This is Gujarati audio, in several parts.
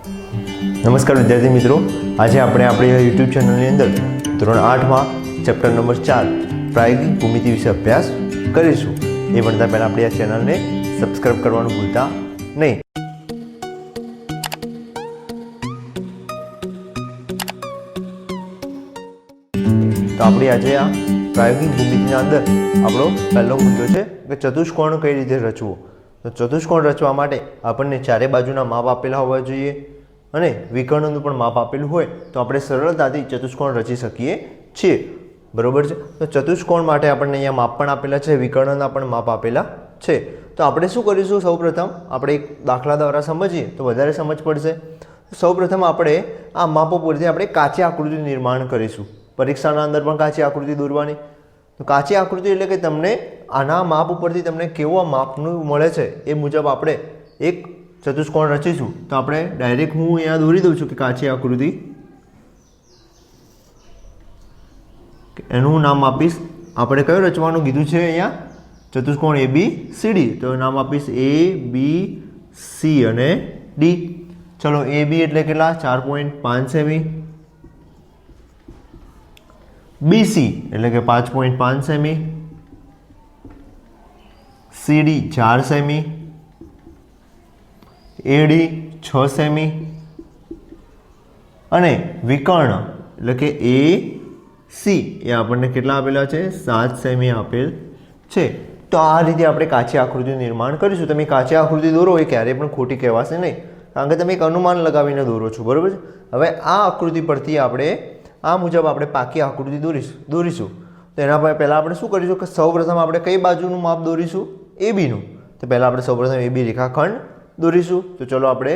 નમસ્કાર વિદ્યાર્થી મિત્રો, આજે આપણે આપણી યુટ્યુબ ચેનલની અંદર ધોરણ 8માં ચેપ્ટર નંબર 4 પ્રાયોગિક ભૂમિતિ વિશે અભ્યાસ કરીશું. એ ભણતા પહેલાં આપણી આ ચેનલને સબસ્ક્રાઈબ કરવાનું ભૂલતા નહીં. તો આપણી આજે આ પ્રાયોગિક ભૂમિતિના અંદર આપણો પહેલો મુદ્દો છે કે ચતુષ્કોણ કઈ રીતે રચવો. તો ચતુષ્કોણ રચવા માટે આપણને ચારે બાજુના માપ આપેલા હોવા જોઈએ અને વિકર્ણનું પણ માપ આપેલું હોય તો આપણે સરળતાથી ચતુષ્કોણ રચી શકીએ છીએ. બરોબર છે. તો ચતુષ્કોણ માટે આપણને અહીંયા માપ પણ આપેલા છે, વિકર્ણના પણ માપ આપેલા છે. તો આપણે શું કરીશું, સૌપ્રથમ આપણે એક દાખલા દ્વારા સમજીએ તો વધારે સમજ પડશે. સૌપ્રથમ આપણે આ માપો પરથી આપણે કાચી આકૃતિ નિર્માણ કરીશું. પરીક્ષાના અંદર પણ કાચી આકૃતિ દોરવાની. તો કાચી આકૃતિ એટલે કે તમને આના માપ ઉપરથી તમને કેવો માપનું મળે છે એ મુજબ આપણે એક ચતુષ્કોણ રચીશું. તો આપણે ડાયરેક્ટ હું અહીંયા દોરી દઉં છું કે કાચી આકૃતિ, એનું નામ આપીશ. આપણે કયો રચવાનું કીધું છે અહીંયા? ચતુષ્કોણ ABCD. તો નામ આપીશ ABC અને D. ચલો, AB એટલે કેટલા? 4.5 સેમી. BC એટલે કે 5.5 semi. CD 4 semi. AD 6 semi અને વિકર્ણ એટલે કે AC એ આપણને કેટલા આપેલા છે? 7 સેમી આપેલ છે. તો આ રીતે આપણે કાચી આકૃતિનું નિર્માણ કરીશું. તમે કાચી આકૃતિ દોરો એ ક્યારેય પણ ખોટી કહેવાશે નહીં, કારણ કે તમે એક અનુમાન લગાવીને દોરો છો. બરાબર છે. હવે આ આકૃતિ પરથી આપણે આ મુજબ આપણે પાકી આકૃતિ દોરીશું. તો એના પહેલાં આપણે શું કરીશું કે સૌપ્રથમ આપણે કઈ બાજુનું માપ દોરીશું? ABનું. તો પહેલાં આપણે સૌપ્રથમ AB રેખાખંડ દોરીશું. તો ચલો આપણે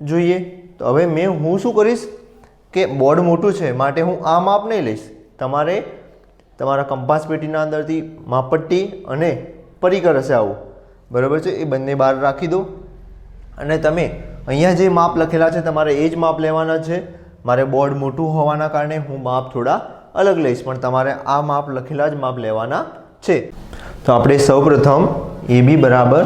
જોઈએ. તો હવે હું શું કરીશ કે બોર્ડ મોટું છે માટે હું આ માપ નહીં લઈશ. તમારે તમારા કંપાસ પેટીના અંદરથી માપપટ્ટી અને પરિકર હશે આવું, બરાબર છે, એ બંને બહાર રાખી દો અને તમે અહીંયા જે માપ લખેલા છે તમારે એ જ માપ લેવાના છે. મારે બોર્ડ મોટું હોવાના કારણે હું માપ થોડા અલગ લઈશ, પણ તમારે આ માપ લખેલા જ માપ લેવાના છે. તો આપણે સૌપ્રથમ AB બરાબર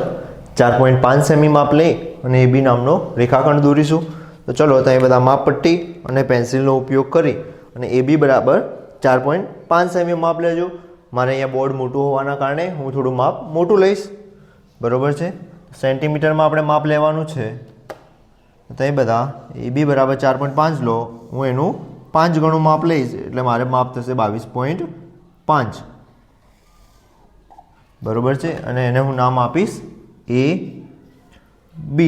4.5 સેમી માપ લઈ અને AB નામનો રેખાખંડ દોરીશું. તો ચલો, તમે બધા માપપટ્ટી અને પેન્સિલનો ઉપયોગ કરી અને AB બરાબર 4.5 સેમી માપ લેજો. મારે અહીંયા બોર્ડ મોટું હોવાના કારણે હું થોડું માપ મોટું લઈશ. બરાબર છે. સેન્ટીમીટરમાં આપણે માપ લેવાનું છે. તમે બધા AB બરાબર 4.5 લો, હું એનું 5 ગણું માપ લઈશ એટલે મારે માપ થશે 22.5. બરાબર છે. અને એને હું નામ આપીશ AB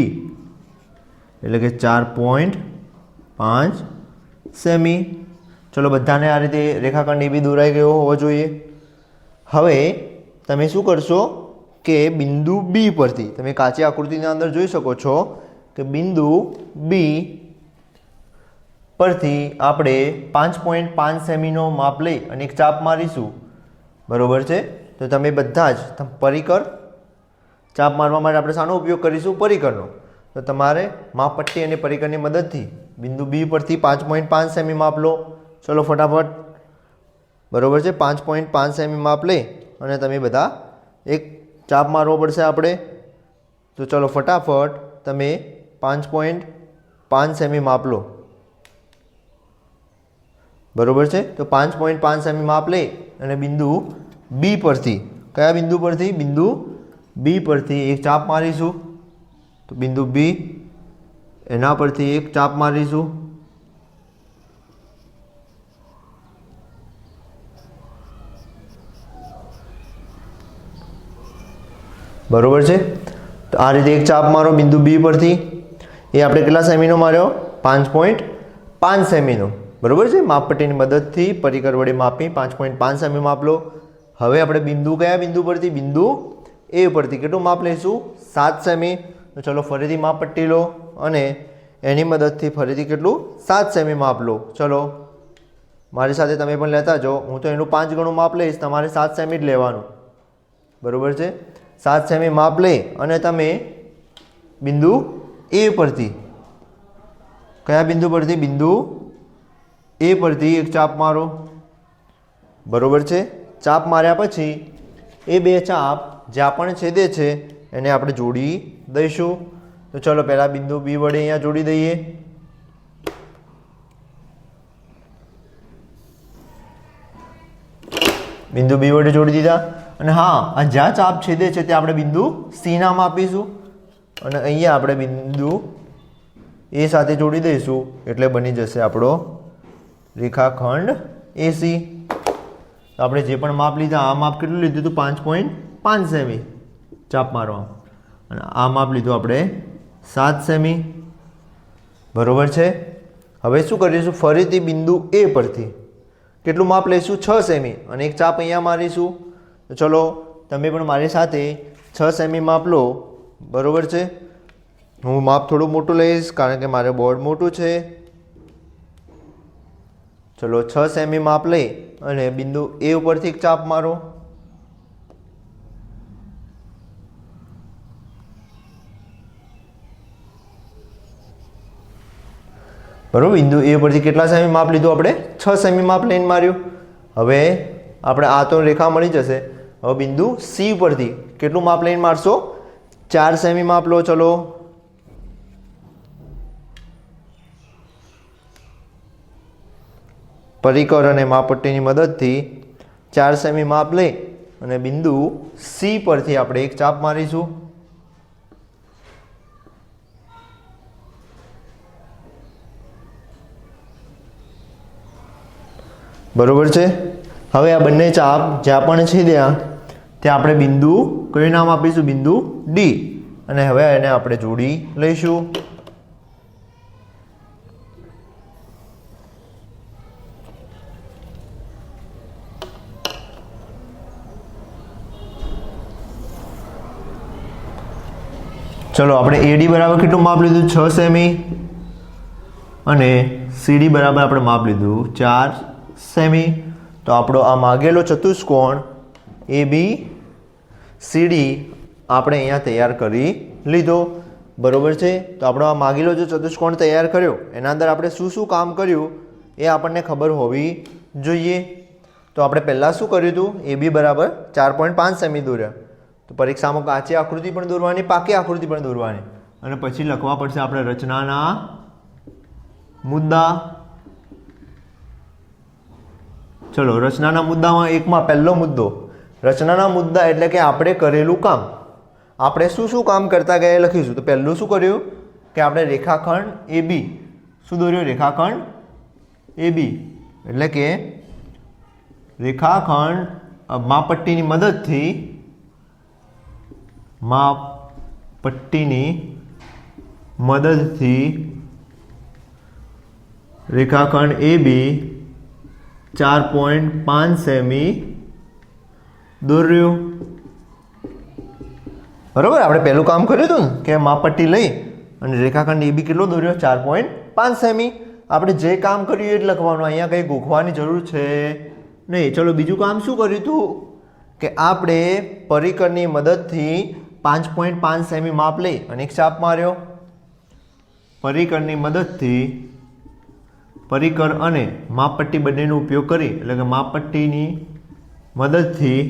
એટલે કે 4.5 સેમી. ચલો, બધાને આ રીતે રેખાખંડ AB દોરાઈ ગયો હોવો જોઈએ. હવે તમે શું કરશો કે બિંદુ B પરથી તમે કાચી આકૃતિના અંદર જોઈ શકો છો કે બિંદુ B પરથી આપણે 5.5 સેમીનો માપ લઈ અને એક ચાપ મારીશું. બરાબર છે. તો તમે બધા જ પરિકર, ચાપ મારવા માટે આપણે શાનો ઉપયોગ કરીશું? પરિકરનો. તો તમારે માપપટ્ટી અને પરિકરની મદદથી બિંદુ B પરથી 5.5 સેમી માપ લો. ચલો ફટાફટ. બરાબર છે. 5.5 સેમી માપ લઈ અને તમે બધા એક ચાપ મારવો પડશે આપણે. તો ચલો ફટાફટ તમે 5.5 સેમી માપ લો. બરાબર છે. તો 5.5 સેમી માપ લઈ અને બિંદુ B પરથી, કયા બિંદુ પરથી? બિંદુ B પરથી એક ચાપ મારીશું. તો બિંદુ B, એના પરથી એક ચાપ મારીશું. બરાબર છે. તો આ રીતે એક ચાપ મારો બિંદુ B પરથી. એ આપણે કેટલા સેમીનો માર્યો? 5.5 સેમીનો. બરાબર છે. માપપટ્ટીની મદદથી પરિકર વડે માપી 5.5 સેમી માપ લો. હવે આપણે બિંદુ, કયા બિંદુ પરથી? બિંદુ A પરથી કેટલું માપ લઈશું? 7 સેમી. તો ચલો ફરીથી માપપટ્ટી લો અને એની મદદથી ફરીથી કેટલું? 7 સેમી માપ લો. ચલો મારી સાથે તમે પણ લેતા જાઓ. હું તો એનું 5 ગણું માપ લઈશ, તમારે 7 સેમી જ લેવાનું. બરાબર છે. 7 સેમી માપ લઈ અને તમે બિંદુ A પરથી, કયા બિંદુ પરથી? બિંદુ A પરથી એક ચાપ મારો. બરાબર છે. ચાપ માર્યા પછી એ બે ચાપ જ્યાં પણ છેદે છે એને આપણે જોડી દઈશું. તો ચલો પહેલાં બિંદુ B વડે અહીંયા જોડી દઈએ. બિંદુ બી વડે જોડી દીધા અને હા આ જ્યાં ચાપ છેદે છે ત્યાં આપણે બિંદુ સી નામ આપીશું અને અહીંયા આપણે બિંદુ એ સાથે જોડી દઈશું એટલે બની જશે આપણો રેખાખંડ એસી. આપણે જે પણ માપ લીધા આ માપ કેટલું લીધું હતું 5.5 સેમી ચાપ મારવા અને આ માપ લીધું આપણે 7 સેમી. બરોબર છે. હવે શું કરીશું ફરીથી બિંદુ એ પરથી કેટલું માપ લઈશું 6 સેમી અને એક ચાપ અહીંયા મારીશું. તો ચલો તમે પણ મારી સાથે 6 સેમી માપ લો. બરોબર છે. હું માપ થોડું મોટું લઈશ કારણ કે મારે બોર્ડ મોટું છે. ચલો 6 સેમી માપ લઈ અને બિંદુ એ ઉપરથી એક ચાપ મારો. બરોબર. બિંદુ એ ઉપરથી કેટલા સેમી માપ લીધું આપણે 6 સેમી માપ લઈને માર્યું. હવે આપણે આ તો રેખા મળી જશે. હવે બિંદુ સી ઉપરથી કેટલું માપ લઈને મારશો 4 સેમી માપ લો. ચલો પરિકર અને માપપટ્ટીની મદદથી 4 સેમી માપ લઈ અને બિંદુ સી પરથી આપણે એક ચાપ મારીશું. બરોબર છે. હવે આ બંને ચાપ જ્યાં પણ છેદ્યા ત્યાં આપણે બિંદુ કયું નામ આપીશું બિંદુ ડી અને હવે એને આપણે જોડી લઈશું. ચલો આપણે એડી બરાબર કેટલું માપ લીધું 6 સેમી અને સીડી બરાબર આપણે માપ લીધું 4 સેમી. તો આપણો આ માગેલો ચતુષ્કોણ એ બી સીડી આપણે અહીંયા તૈયાર કરી લીધો. બરોબર છે. તો આપણો આ માગેલો જે ચતુષ્કોણ તૈયાર કર્યો એના અંદર આપણે શું શું કામ કર્યું એ આપણને ખબર હોવી જોઈએ. તો આપણે પહેલાં શું કર્યું હતું એ બી બરાબર 4.5 સેમી દોર્યા. તો પરીક્ષામાં કાચી આકૃતિ પણ દોરવાની પાકી આકૃતિ પણ દોરવાની અને પછી લખવા પડશે આપણે રચનાના મુદ્દા. ચલો રચનાના મુદ્દામાં એકમાં પહેલો મુદ્દો રચનાના મુદ્દા એટલે કે આપણે કરેલું કામ. આપણે શું શું કામ કરતા ગયા લખીશું. તો પહેલું શું કર્યું કે આપણે રેખાખંડ એ બી શું દોર્યું રેખાખંડ એ બી એટલે કે રેખાખંડ માપપટ્ટીની મદદથી રેખાખંડ એ બી 4.5 સેમી દોર્યું. બરોબર. આપણે પહેલું કામ કર્યું હતું ને કે માપપટ્ટી લઈ અને રેખાખંડ એ બી કેટલો દોર્યો 4.5 સેમી. આપણે જે કામ કર્યું એ જ લખવાનું. અહીંયા કંઈ ગોખવાની જરૂર છે નહીં. ચલો બીજું કામ શું કર્યું હતું કે આપણે પરિકરની મદદથી 5.5 સેમી માપ લઈ અને એક ચાપ માર્યો. પરિકરની મદદથી પરિકર અને માપપટ્ટી બંનેનો ઉપયોગ કરી એટલે કે માપપટ્ટીની મદદથી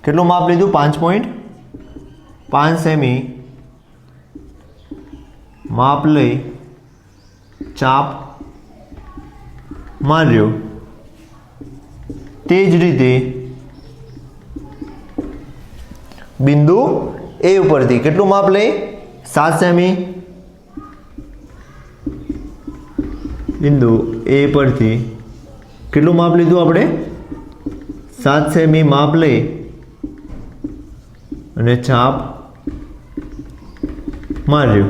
કેટલું માપ લીધું 5.5 સેમી માપ લઈ ચાપ માર્યો. તે જ રીતે બિંદુ એ ઉપરથી કેટલું માપ લઈ 7 સેમી બિંદુ એ પરથી કેટલું માપ લીધું આપણે 7 સેમી માપ લઈ અને ચાપ માર્યો.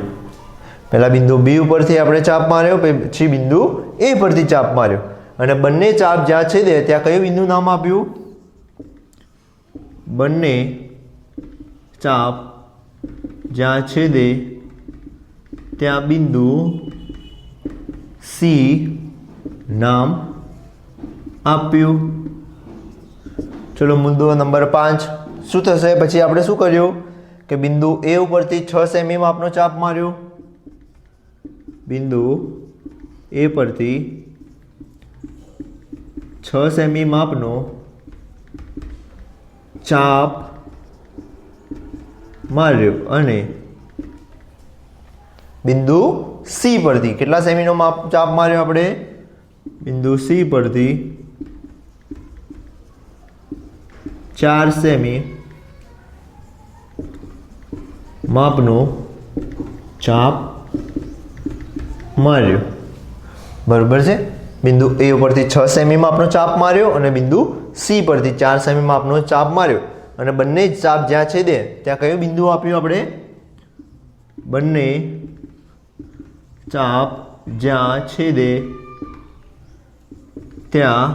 પહેલા બિંદુ બી ઉપરથી આપણે ચાપ માર્યો પછી બિંદુ એ પરથી ચાપ માર્યો અને બંને ચાપ જ્યાં છેદે ત્યાં કયું બિંદુ નામ આપ્યું બંને ચાપ જ્યાં છેદે ત્યાં બિંદુ સી નામ આપ્યું. ચલો મુદ્દો નંબર 5 શું થશે. પછી આપણે શું કર્યું કે બિંદુ એ ઉપરથી 6 સેમી માપનો ચાપ માર્યો. બિંદુ એ પરથી 6 સેમી માપનો ચાપ માર્યો અને બિંદુ સી પરથી કેટલા સેમીનો ચાપ માર્યો આપણે બિંદુ સી પરથી 4 સેમી માપનો ચાપ માર્યો. બરોબર છે. બિંદુ એ ઉપરથી 6 સેમી માપનો ચાપ માર્યો અને બિંદુ સી પરથી 4 સેમી માપનો ચાપ માર્યો અને બંને જ ચાપ જ્યાં છેદે ત્યાં કયું બિંદુ આપ્યું આપણે? બંને ચાપ જ્યાં છેદે ત્યાં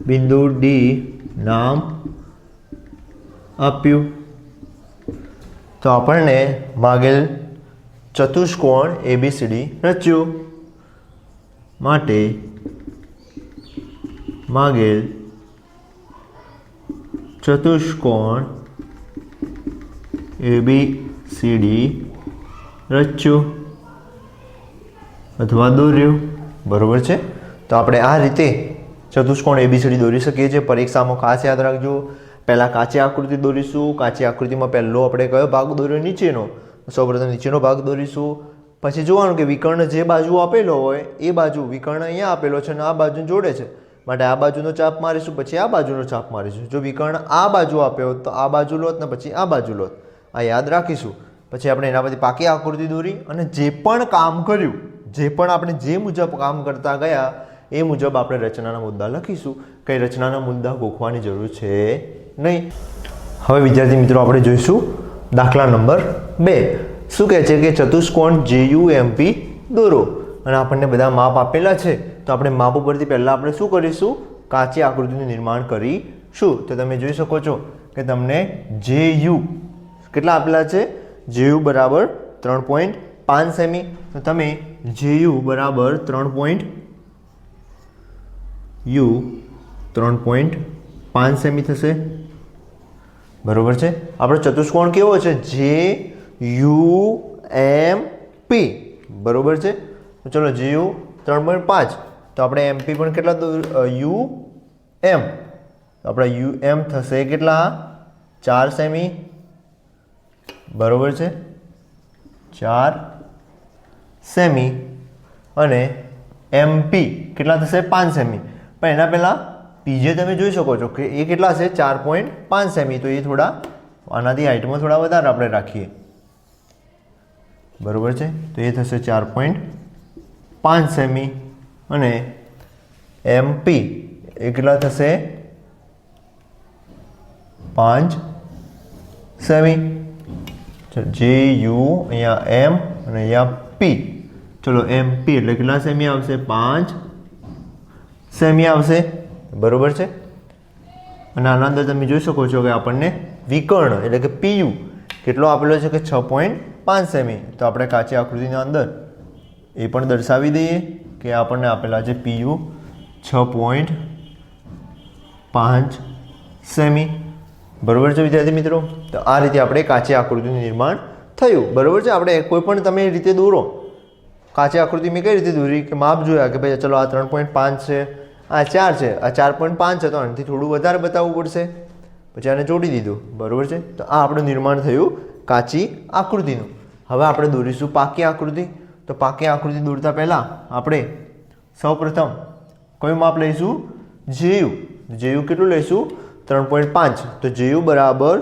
બિંદુ ડી નામ આપ્યું. તો આપણને માગેલ ચતુષ્કોણ એબીસીડી રચ્યું. માટે માગેલ ચતુષ્કોણ એબીસીડી રચ્યું અથવા દોર્યું. બરોબર છે. તો આપણે આ રીતે ચતુષ્કોણ એબીસીડી દોરી શકીએ છીએ. પરીક્ષામાં ખાસ યાદ રાખજો. પહેલાં કાચી આકૃતિ દોરીશું. કાચી આકૃતિમાં પહેલો આપણે કયો ભાગ દોર્યો? નીચેનો. સૌપ્રથમ નીચેનો ભાગ દોરીશું. પછી જોવાનું કે વિકર્ણ જે બાજુ આપેલો હોય એ બાજુ વિકર્ણ અહીંયા આપેલો છે અને આ બાજુ જોડે છે માટે આ બાજુનો ચાપ મારીશું, પછી આ બાજુનો ચાપ મારીશું. જો વિકર્ણ આ બાજુ આપ્યો તો આ બાજુ લોત ને પછી આ બાજુ લોત. આ યાદ રાખીશું. પછી આપણે એના પરથી પાકી આકૃતિ દોરી અને જે પણ કામ કર્યું, જે પણ આપણે જે મુજબ કામ કરતા ગયા એ મુજબ આપણે રચનાના મુદ્દા લખીશું. કંઈ રચનાના મુદ્દા ગોખવાની જરૂર છે નહીં. હવે વિદ્યાર્થી મિત્રો આપણે જોઈશું દાખલા નંબર 2. શું કહે છે કે ચતુષ્કોણ JUMP દોરો અને આપણને બધા માપ આપેલા છે. તો આપણે માપ ઉપરથી પહેલાં આપણે શું કરીશું? કાચી આકૃતિનું નિર્માણ કરીશું. તો તમે જોઈ શકો છો કે તમને JU કેટલા આપેલા છે? JU બરાબર 3.5 સેમી. તો તમે JU બરાબર 3.5 સેમી થશે. બરોબર છે. આપણો ચતુષ્કોણ કેવો છે? JUMP. બરોબર છે. તો ચલો JU 3.5. તો આપણે MP પણ કેટલા UM. તો આપણા UM થશે કેટલા? 4 સેમી. બરોબર છે. 4 સેમી અને MP કેટલા થશે? 5 સેમી. પણ એના પહેલાં પીજે તમે જોઈ શકો છો કે એ કેટલા છે? 4.5 સેમી. તો એ થોડા આનાથી હાઇટમાં થોડા વધારે આપણે રાખીએ. બરોબર છે. તો એ થશે 4.5 સેમી અને MP એ કેટલા થશે? 5 સેમી. JU અહીંયા M અને અહીંયા P. ચલો MP એટલે કેટલા સેમી આવશે? 5 સેમી આવશે. બરોબર છે. અને આના અંદર તમે જોઈ શકો છો કે આપણને વિકર્ણ એટલે કે PU કેટલો આપેલો છે કે 6.5 સેમી. તો આપણે કાચી આકૃતિના અંદર એ પણ દર્શાવી દઈએ કે આપણને આપેલા છે PU 6.5 સેમી. બરોબર છે વિદ્યાર્થી મિત્રો. તો આ રીતે આપણે કાચી આકૃતિનું નિર્માણ થયું. બરોબર છે. આપણે કોઈ પણ તમે રીતે દોરો. કાચી આકૃતિ મેં કઈ રીતે દોરી કે માપ જોયા કે ભાઈ ચલો આ 3.5 છે, આ 4 છે, આ 4.5 છે, તો આનાથી થોડું વધારે બતાવવું પડશે. પછી આને જોડી દીધું. બરોબર છે. તો આ આપણું નિર્માણ થયું કાચી આકૃતિનું. હવે આપણે દોરીશું પાકી આકૃતિ. તો પાકી આકૃતિ દોરતા પહેલાં આપણે સૌપ્રથમ કયું માપ લઈશું? JU. JU કેટલું લઈશું? 3.5. તો JU બરાબર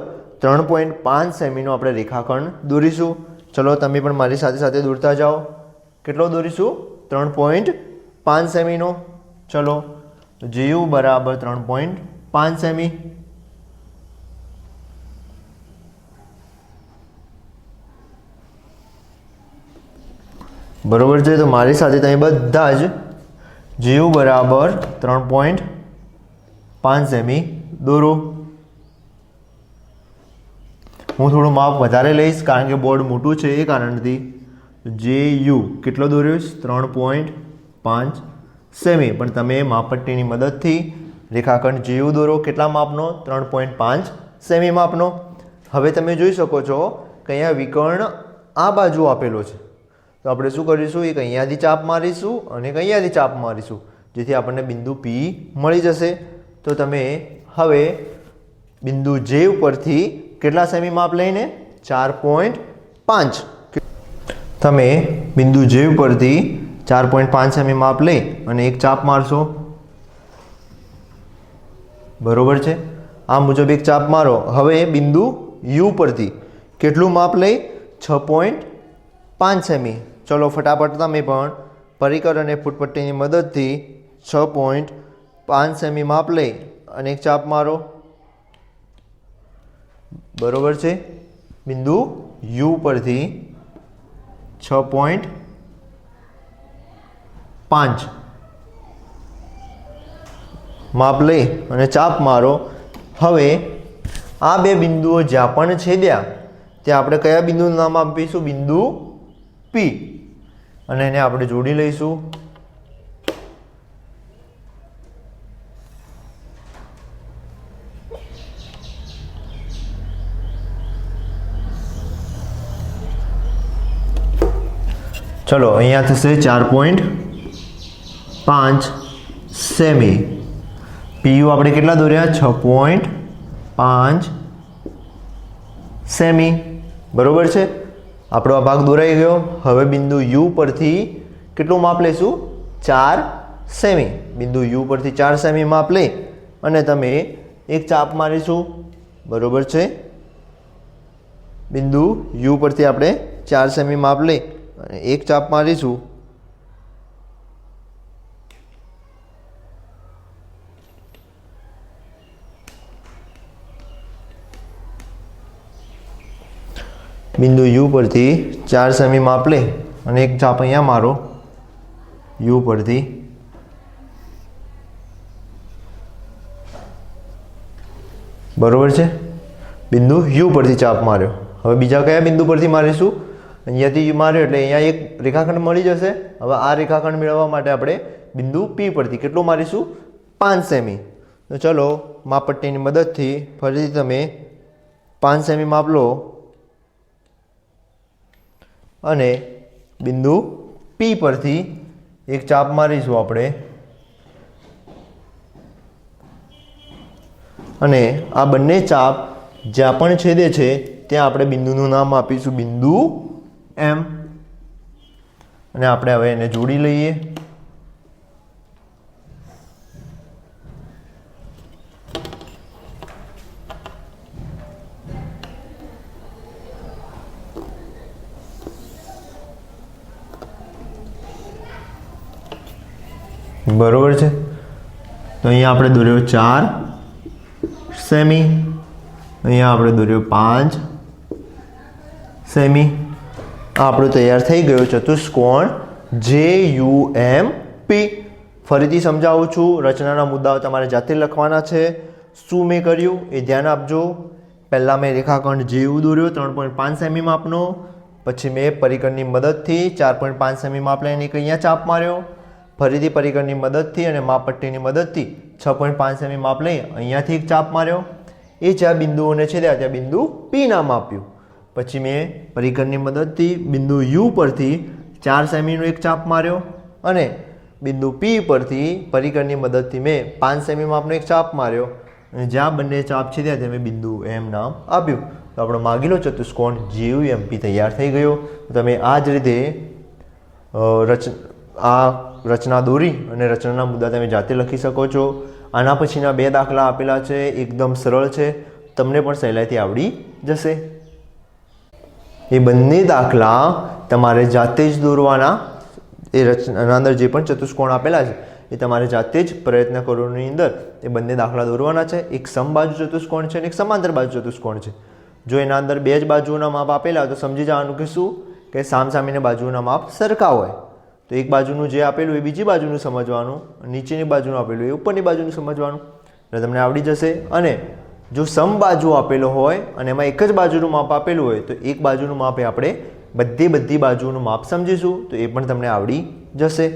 3.5 સેમીનો આપણે રેખાખંડ દોરીશું. ચલો તમે પણ મારી સાથે સાથે દોરતા જાઓ. કેટલો દોરીશું? 3.5 સેમીનો. ચલો JU બરાબર 3.5 સેમી. બરોબર છે. તો મારી સાથે તમે બધા જ JU બરાબર 3.5 સેમી દોરો. હું થોડું માપ વધારે લઈશ કારણ કે બોર્ડ મોટું છે એ કારણથી. JU કેટલો દોર્યો? 3.5 સેમી. પણ તમે માપપટ્ટીની મદદથી રેખાખંડ JU દોરો. કેટલા માપનો? 3.5 સેમી માપનો. હવે તમે જોઈ શકો છો કે અહીંયા વિકર્ણ આ બાજુ આપેલો છે. તો આપણે શું કરીશું? એક અહીંયાથી ચાપ મારીશું અને એક અહીંયાથી ચાપ મારીશું જેથી આપણને બિંદુ P મળી જશે. તો તમે હવે બિંદુ J ઉપરથી કેટલા સેમી માપ લઈને? 4.5. તમે બિંદુ J ઉપરથી 4.5 સેમી માપ લઈ અને એક ચાપ મારશો, બરોબર છે? આ મુજબ એક ચાપ મારો. હવે બિંદુ યુ પરથી કેટલું માપ લઈ? 6.5 સેમી. ચલો ફટાફટ તમે પણ પરિકર અને ફૂટપટ્ટીની મદદથી 6.5 સેમી માપ લઈ અને એક ચાપ મારો, બરોબર છે? બિંદુ યુ પરથી 6.5 માપ લઈ અને ચાપ મારો. હવે આ બે બિંદુઓ જ્યાં પણ છેદ્યા ત્યાં આપણે કયા બિંદુનું નામ આપીશું? બિંદુ પી. અને એને આપણે જોડી લઈશું. ચલો અહીંયા થશે 4.5 સેમી. પીયુ આપણે કેટલા દોર્યા? 6.5 સેમી, બરોબર છે? આપણો આ ભાગ દોરાઈ ગયો. હવે બિંદુ યુ પરથી કેટલું માપ લઈશું? 4 સેમી. બિંદુ યુ પરથી 4 સેમી માપ લઈ અને તમે એક ચાપ મારીશું, બરોબર છે? બિંદુ યુ પરથી આપણે 4 સેમી માપ લઈ અને એક ચાપ મારીશું. બિંદુ યુ પરથી 4 સેમી માપ લે અને એક ચાપ અહીંયા મારો યુ પરથી. બરોબર છે? બિંદુ યુ પરથી ચાપ માર્યો. હવે બીજા કયા બિંદુ પરથી મારીશું? અહીંયાથી માર્યો એટલે અહીંયા એક રેખાખંડ મળી જશે. હવે આ રેખાખંડ મેળવવા માટે આપણે બિંદુ પી પરથી કેટલું મારીશું? 5 સેમી. તો ચલો માપપટ્ટીની મદદથી ફરીથી તમે 5 સેમી માપ લો અને બિંદુ પી પરથી એક ચાપ મારીશું આપણે અને આ બંને ચાપ જ્યાં પણ છેદે છે ત્યાં આપણે બિંદુનું નામ આપીશું બિંદુ એમ. અને આપણે હવે એને જોડી લઈએ. બરોબર છે? તો અહીંયા આપણે દોર્યો 4 સેમી, અહીંયા આપણે દોર્યો 5 સેમી. આપણો તૈયાર થઈ ગયો ચતુષ્કોણ JUMP. ફરીથી સમજાવું છું, રચનાના મુદ્દાઓ તમારે જાતે લખવાના છે. શું મેં કર્યું એ ધ્યાન આપજો. પહેલાં મેં રેખાખંડ JU દોર્યો 3.5 સેમી માપનો, પછી મેં પરિકરની મદદથી 4.5 સેમી માપ લઈને એક અહીંયા ચાપ માર્યો, ફરીથી પરિકરની મદદથી અને માપપટ્ટીની મદદથી 6.5 સેમી માપ લઈ અહીંયાથી એક ચાપ માર્યો. એ જ્યાં બિંદુઓને છેદ્યા ત્યાં બિંદુ પી નામ આપ્યું. પછી મેં પરિકરની મદદથી બિંદુ યુ પરથી 4 સેમીનો એક ચાપ માર્યો અને બિંદુ પી પરથી પરિકરની મદદથી મેં 5 સેમી માપનો એક ચાપ માર્યો અને જ્યાં બંને ચાપ છેદ્યા ત્યાં મેં બિંદુ એમ નામ આપ્યું. તો આપણો માગીલો ચતુષ્કોણ JUMP તૈયાર થઈ ગયો. તમે આ જ રીતે રચના દોરી અને રચનાના મુદ્દા તમે જાતે લખી શકો છો. આના પછીના 2 દાખલા આપેલા છે, એકદમ સરળ છે, તમને પણ સહેલાઈથી આવડી જશે. એ બંને દાખલા તમારે જાતે જ દોરવાના. એ રચનાના અંદર જે પણ ચતુષ્કોણ આપેલા છે એ તમારે જાતે જ પ્રયત્ન કરવાની અંદર એ બંને દાખલા દોરવાના છે. એક સમબાજુ ચતુષ્કોણ છે અને એક સમાંતર બાજુ ચતુષ્કોણ છે. જો એના અંદર 2 જ બાજુઓના માપ આપેલા હોય તો સમજી જવાનું કે શું કે સામસામેની બાજુઓના માપ સરખા હોય તો એક બાજુનું જે આપેલું એ બીજી બાજુનું સમજવાનું, નીચેની બાજુનું આપેલું એ ઉપરની બાજુનું સમજવાનું, એટલે તમને આવડી જશે. અને જો સમબાજુ આપેલો હોય અને એમાં એક જ બાજુનું માપ આપેલું હોય તો એક બાજુનું માપ એ આપણે બધી બાજુનું માપ સમજીશું તો એ પણ તમને આવડી જશે.